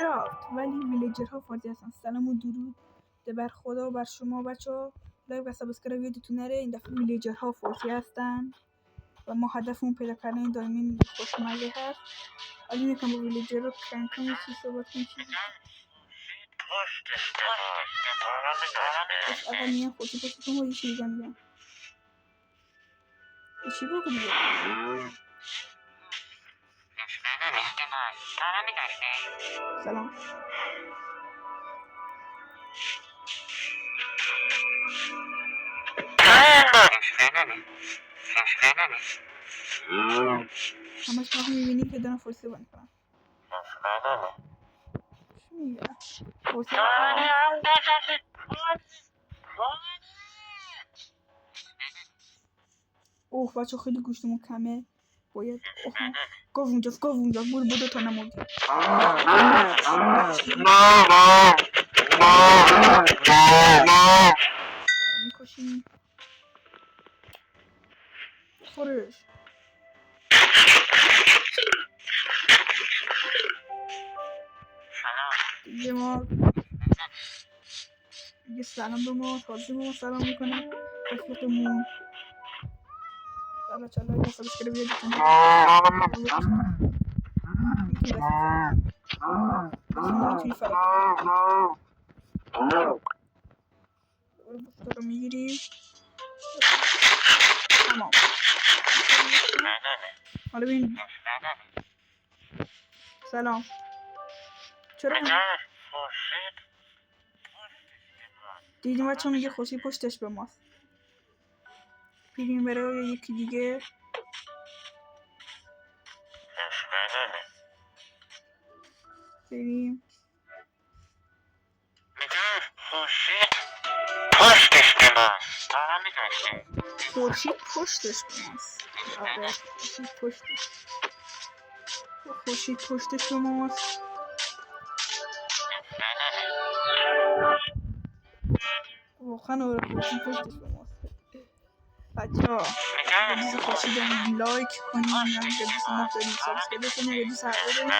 رفت، ولی ویلیجرها فارسی هستن. سلام و درود بر خدا و بر شما بچه‌ها. لایک و سابسکرایب یادتون نره. این دفعه ویلیجرها فارسی هستن و ما هدفمون پیدا کردن این دایمین خوشمزه هست. حالا یکم با ویلیجرها کم چی صحبت کنیم. اول میان خودی پشتتون با یه چیزی میگم. چی بگو دیگه؟ سلام. همش ما هم میبینیم که دارن فارسی بند کنن. چی میگه؟ فارسی اوه بچه خیلی گوشتمون کمه. باید گاو اونجاست برو تا نمردی. میکشیم خورش. دیگه ما دیگه سلام به ما تازه ما سلام میکنه رفیقمون. بچه ها لایک و سابسکرایب یادتون رو میگیریم. تمام. حالا ببین سلام. چرا دیدیم بچه میگه خوشی پشتش به ماست. بریم برای یکی دیگه. بریم خورشید پشتش به ماست. آره خورشید پشتش به ماست. واقعا آره خورشید پشتش به ماست. بچه ها دوست خورشید دارید لایک کنید یا دوست ما دارید سابسکرایب کنید یا دوست هر دارید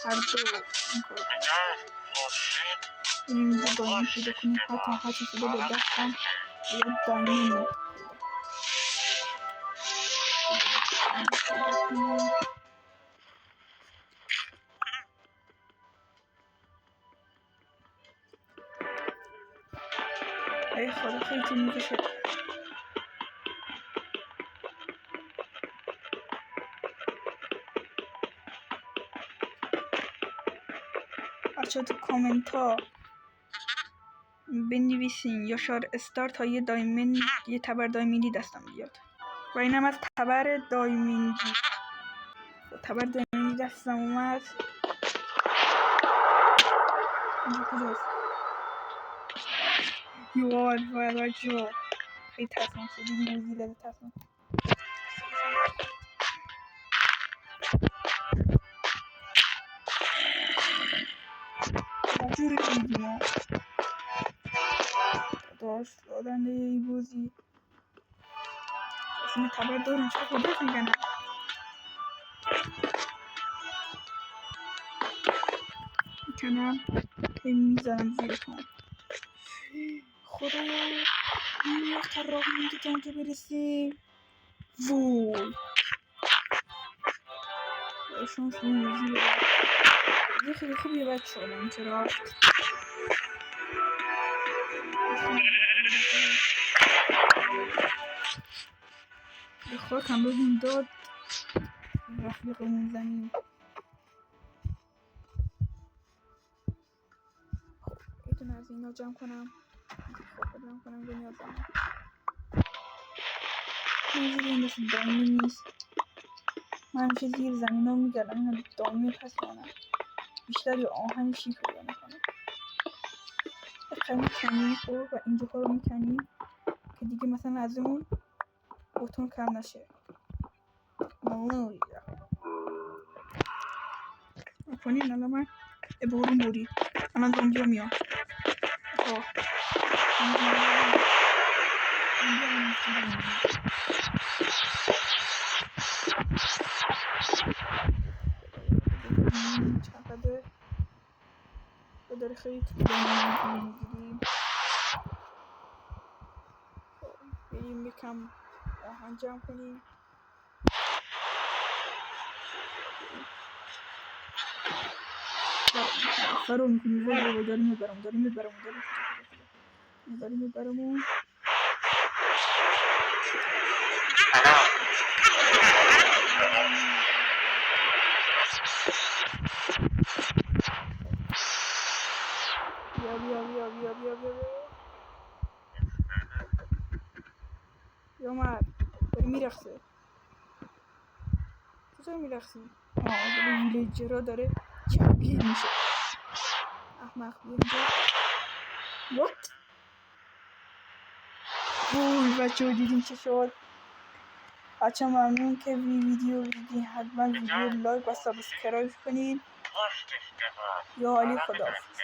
هر دو این کار کنید. این دو دایمین پیدا کنید. حتی شده با دستم یا دایمین ای خدا خیلی طول میکشه. بچه تو کامنت ها بنویسین یا شار استار تا یه تبر دایمینی دستم بیاد و اینم از تبر دایمینی. تبر دایمینی دستم اومد. اینجا کجاست؟ وای بچه خیلی تصمیم شد. دیدی روزی لده تصمیم جوری دیدیم ها داشت دادنده ای بوزی اسم تبر داریم چه خودت میگنه. میکنم میزنم زیرتون. خدایا این وقت راه میده تا اونجا برسیم. وای شانس میزی یه خیلی خوبیه بچه ها. من چرا یه خاکم بهمون داد رفیقمون زمین. ایتون از اینا جمع کنم به نیازم اینجوری این دست دایمی نیست. من همیشه زیر زمین ها میگردم این دایمی پس کنم بیشتر یا آهن چی پیدا میکنم. میکنیم و اینجاها رو میکنیم که دیگه مثلا از اون بوتون کم نشه. کنین الان من برون بوری الان دونجا میام. چقدر داره خیلی طولانی میگیریم. بریم یکم آهن جمع کنیم. فرار میکنیم. وای داریم میبرم. بیا مرد داری میرخصه. کجا میرخصی؟ داره ویلیجرها داره چربی میشه. احمق بیا اینجا. وات؟ وای بچه ها دیدین چه شد؟ بچه ممنون که ویدیو دیدین. حتما ویدیو لایک و سابسکرایب کنین. یا علی خداحافظ.